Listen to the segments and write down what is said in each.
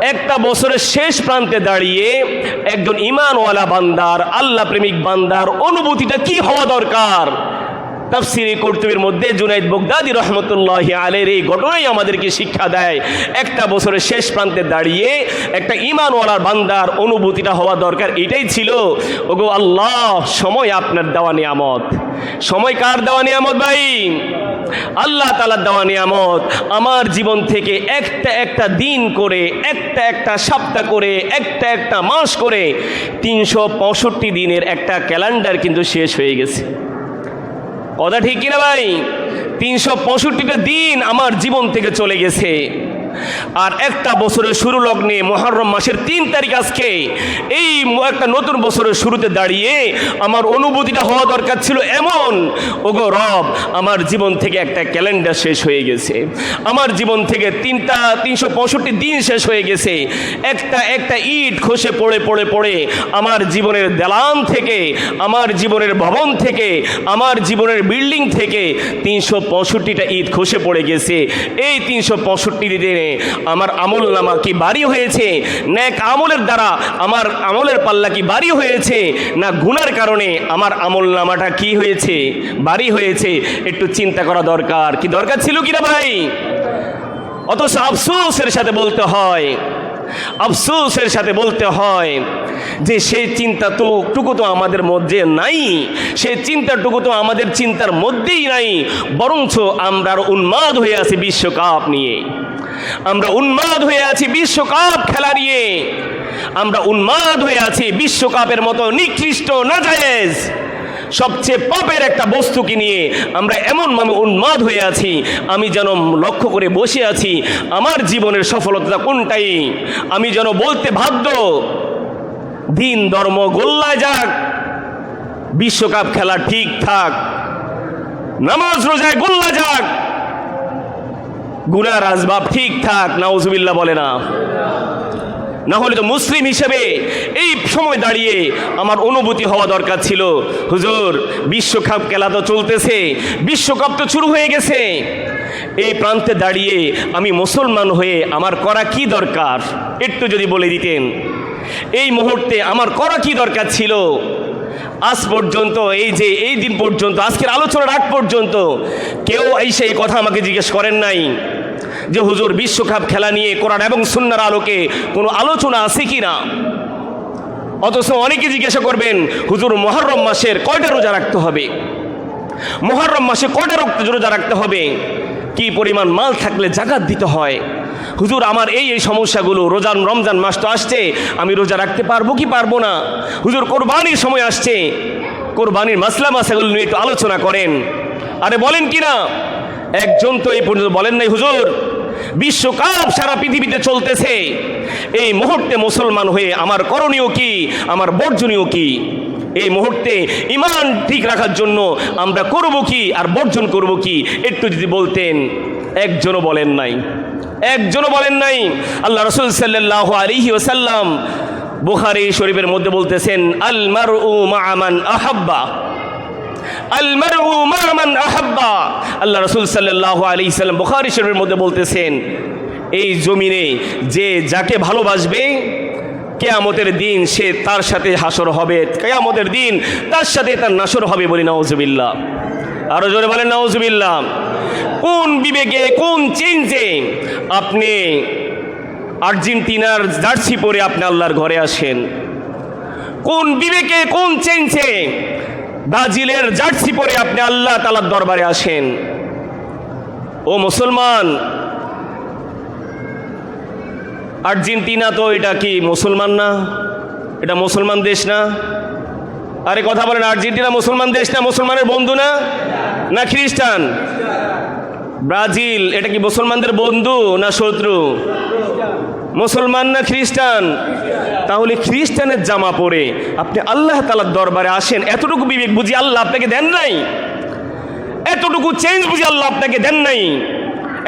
একটা বছরের শেষ প্রান্তে দাঁড়িয়ে একজন ঈমানওয়ালা বান্দার, আল্লাহ প্রেমিক বান্দার অনুভূতিটা কি হওয়া দরকার। তাফসিরে কুরতুবীর মধ্যে জুনাইদ বাগদাদী রাহমাতুল্লাহি আলাইহির এই ঘটনাই আমাদেরকে শিক্ষা দেয়, একটা বছরের শেষ প্রান্তে দাঁড়িয়ে একটা ঈমানওয়ালার বান্দার অনুভূতিটা হওয়া দরকার এটাই ছিল, ওগো আল্লাহ সময় আপনার দেওয়া নিয়ামত। সময় কার দেওয়া নিয়ামত ভাই? আল্লাহ তাআলার দেওয়া নিয়ামত। আমার জীবন থেকে একটা একটা দিন করে, একটা একটা সপ্তাহ করে, একটা একটা মাস করে 365 দিনের একটা ক্যালেন্ডার কিন্তু শেষ হয়ে গেছে। কথা ঠিক কিনা ভাই? 365টা দিন আমার জীবন থেকে চলে গেছে। আর একটা বছরের শুরু লগ্নে মুহররম মাসের 3 তারিখ আজকে, এই একটা নতুন বছরের শুরুতে দাঁড়িয়ে আমার অনুভূতিটা হওয়া দরকার ছিল এমন, ওগো রব আমার জীবন থেকে একটা ক্যালেন্ডার শেষ হয়ে গেছে, আমার জীবন থেকে 365 দিন শেষ হয়ে গেছে। একটা একটা ইট খসে পড়ে পড়ে পড়ে আমার জীবনের দালান থেকে, আমার জীবনের ভবন থেকে, আমার জীবনের বিল্ডিং থেকে 365টা ইট খসে পড়ে গেছে। এই 365 দিনে আমার আমল নামা কি ভারী হয়েছে? নেক আমলের দ্বারা আমার আমলের পাল্লা কি ভারী হয়েছে, না গুনার কারণে আমার আমল নামাটা কি হয়েছে? ভারী হয়েছে। একটু চিন্তা করা দরকার। কি দরকার ছিল কিনা ভাই? অথচ আফসোসের সাথে বলতে হয়, আফসোসের সাথে বলতে হয় যে সেই চিন্তাটুকু তো আমাদের মধ্যে নাই, সেই চিন্তাটুকু তো আমাদের চিন্তার মধ্যেই নাই। বরঞ্চ আমরা উন্মাদ হয়ে আছি বিশ্বকাপ নিয়ে, আমরা উন্মাদ হয়ে আছি বিশ্বকাপ খেলা নিয়ে, আমরা উন্মাদ হয়ে আছি বিশ্বকাপের মতো নিকৃষ্ট নাজায়েজ সবচেয়ে পাপের একটা বস্তুকে নিয়ে আমরা এমনভাবে উন্মাদ হয়ে আছি। আমি যেন লক্ষ্য করে বসে আছি আমার জীবনের সফলতা কোনটাই। আমি যেন বলতে বাধ্য, দিন ধর্ম গোল্লায় যাক, বিশ্বকাপ খেলা ঠিক থাক, নামাজ রোজায় গোল্লা যাক, গুনার আসবাব ঠিক থাক, নাউজুবিল্লাহ বলে না। না হলে তো মুসলিম হিসেবে এই সময় দাঁড়িয়ে আমার অনুভূতি হওয়া দরকার ছিল, হুজুর বিশ্বকাপ খেলা তো চলতেছে, বিশ্বকাপ তো শুরু হয়ে গেছে, এই প্রান্তে দাঁড়িয়ে আমি মুসলমান হয়ে আমার করা কি দরকার একটু যদি বলে দিতেন। এই মুহূর্তে আমার করা কি দরকার ছিল? আজ পর্যন্ত এই দিন পর্যন্ত, আজকের আলোচনার আগ পর্যন্ত কেউ এই কথা আমাকে জিজ্ঞেস করেন নাই যে হুজুর বিশ্বকাপ খেলা নিয়ে কোরআন এবং সুন্নাহর আলোকে কোনো আলোচনা আছে কি না। অথচ অনেকে জিজ্ঞাসা করবেন হুজুর মুহররম মাসের কয়টা রোজা রাখতে হবে, মুহররম মাসে কয়টা রোজা রাখতে হবে, কি পরিমাণ মাল থাকলে যাকাত দিতে হয়। হুজুর আমার এই সমস্যাগুলো, রমজান মাস তো আসছে, আমি রোজা রাখতে পারবো কি পারবো না। হুজুর কোরবানির সময় আসছে, কোরবানির মাসলাগুলো নিয়ে একটু আলোচনা করেন। আরে বলেন কি না? একজন তো এই পর্যন্ত বলেন নাই হুজুর বিশ্বকাপ সারা পৃথিবীতে চলতেছে, এই মুহূর্তে মুসলমান হয়ে আমার করণীয় কি, আমার বর্জনীয় কি, এই মুহূর্তে ঈমান ঠিক রাখার জন্য আমরা করব কি আর বর্জন করব কি একটু যদি বলতেন। একজনও বলেন নাই, একজনও বলেন নাই। আল্লাহ রাসূল সাল্লাল্লাহু আলাইহি ওয়াসাল্লাম বুখারী শরীফের মধ্যে বলতেছেন, আল মারউ মা মান আহাব্বা, আল মারউ মা মান আহাব্বা। আল্লাহ রাসূল সাল্লাল্লাহু আলাইহি সাল্লাম বুখারী শরীফের মধ্যে বলতেছেন, এই জমিনে যে যাকে ভালোবাসবে কিয়ামতের দিন সে তার সাথে হাসর হবে, কিয়ামতের দিন তার সাথে তার নাসর হবে। বলি নাউজুবিল্লাহ, আরো জোরে বলেন নাউজুবিল্লাহ। কোন বিবেকে, কোন চেঞ্জে আপনি আর্জেন্টিনার জার্সি পরে আপনি আল্লাহর ঘরে আসেন? কোন বিবেকে, কোন চেঞ্জে ব্রাজিলের জার্সি পরে আপনি আল্লাহ তাআলার দরবারে আসেন? ও মুসলমান, আর্জেন্টিনা তো এটা কি মুসলমান না? এটা মুসলমান দেশ না? আরে কথা বলেন, আর্জেন্টিনা মুসলমান দেশ না? মুসলমানের বন্ধু না? না খ্রিস্টান? ব্রাজিল এটা কি মুসলমানদের বন্ধু না শত্রু? মুসলমান না খ্রিস্টান? তাহলে খ্রিস্টানের জামা পরে আপনি আল্লাহ তাআলার দরবারে আসেন, এতটুকু বিবেক বুঝি আল্লাহ আপনাকে দেন নাই? এতটুকু চেঞ্জ বুঝি আল্লাহ আপনাকে দেন নাই?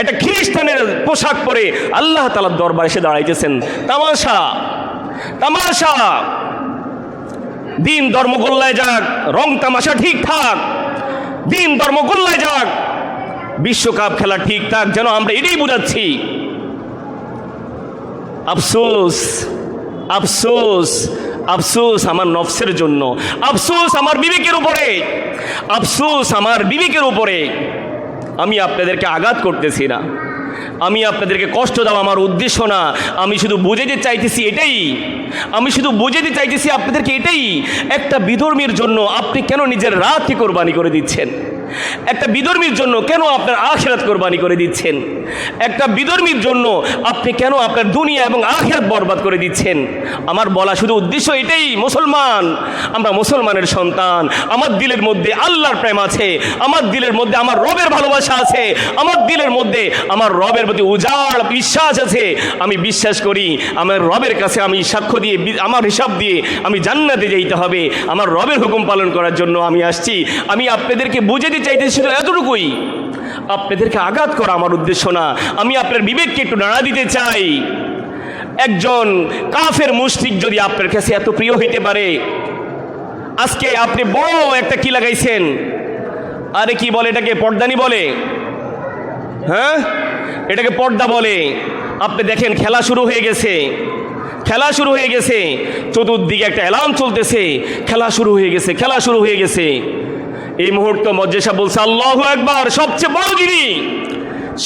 এটা খ্রিস্টানের পোশাক পরে আল্লাহ তাআলার দরবারে এসে দাঁড়াইতেছেন। তামাশা, তামাশা। দিন ধর্ম গোল্লায় যাক, রং তামাশা ঠিক থাক, দিন ধর্ম গোল্লায় যাক, বিশ্বকাপ খেলা ঠিক থাক, যেন আমরা এটাই বুঝাচ্ছি। আফসোস, আফসোস, আফসোস আমার নফসের জন্য, আফসোস আমার বিবেকের উপরে, আফসোস আমার বিবেকের উপরে। আমি আপনাদেরকে আঘাত করতেছি না, আমি আপনাদেরকে কষ্ট দেওয়া আমার উদ্দেশ্য না। আমি শুধু বুঝাতে চাইতেছি এটাই, আমি শুধু বুঝাতে চাইতেছি আপনাদেরকে এটাই, একটা বিধর্মীর জন্য আপনি কেন নিজের রাতকে কোরবানি করে দিচ্ছেন? একটা বিধর্মীর জন্য কেন আপনার আখিরাত কোরবানি করে দিচ্ছেন? একটা বিধর্মীর জন্য আপনি কেন আপনার দুনিয়া এবং আখিরাত বরবাদ করে দিচ্ছেন? আমার বলা শুধু উদ্দেশ্য এটাই, মুসলমান, আমরা মুসলমানের সন্তান, আমার দিলের মধ্যে আল্লাহর প্রেম আছে, আমার দিলের মধ্যে আমার রবের ভালোবাসা আছে, আমার দিলের মধ্যে আমার রবের প্রতি উজাড় বিশ্বাস আছে। আমি বিশ্বাস করি আমার রবের কাছে আমি সাক্ষ্য দিয়ে, আমার হিসাব দিয়ে আমি জান্নাতে যেতে হবে। আমার রবের হুকুম পালন করার জন্য আমি আসছি। আমি আপনাদেরকে বুঝাতে চাইতেছি শুধু এতটুকুই, আপনাদেরকে আঘাত করা আমার উদ্দেশ্য না। আমি আপনার বিবেককে একটু নাড়া দিতে চাই। একজন কাফের মুশরিক যদি আপনার কাছে এত প্রিয় হইতে পারে, আজকে আপনি বড় একটা কি লাগাইছেন, আরে কি বলে এটাকে, পর্দানি বলে, হ্যাঁ এটাকে পর্দা বলে। আপনি দেখেন খেলা শুরু হয়ে গেছে, খেলা শুরু হয়ে গেছে, চতুর্দিকে একটা এলার্ম চলতেছে, খেলা শুরু হয়ে গেছে, খেলা শুরু হয়ে গেছে। এই মুহূর্তে মজ্জেসা বলছে আল্লাহু আকবার, সবচেয়ে বড় যিনি,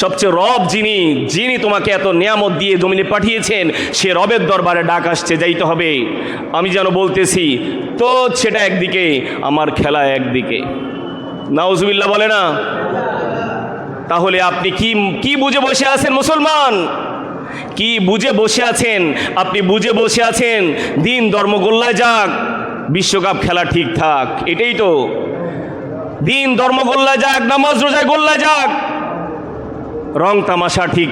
সবচেয়ে রব যিনি, যিনি তোমাকে এত নিয়ামত দিয়ে জমিনে পাঠিয়েছেন, সে রবের দরবারে ডাক আসছে, যাইতে হবে। আমি যেন বলতেছি তো সেটা একদিকে, আমার খেলা একদিকে। নাউজুবিল্লাহ বলে না? তাহলে আপনি কি বুঝে বসে আছেন মুসলমান? কি বুঝে বসে আছেন? আপনি বুঝে বসে আছেন দিন ধর্ম গোল্লায় যাক, বিশ্বকাপ খেলা ঠিক থাক, এটাই তো। দিন ধর্ম গোল্লায় যাক, নামাজ রোজায় গোল্লায় যাক, রং তামাশা ঠিক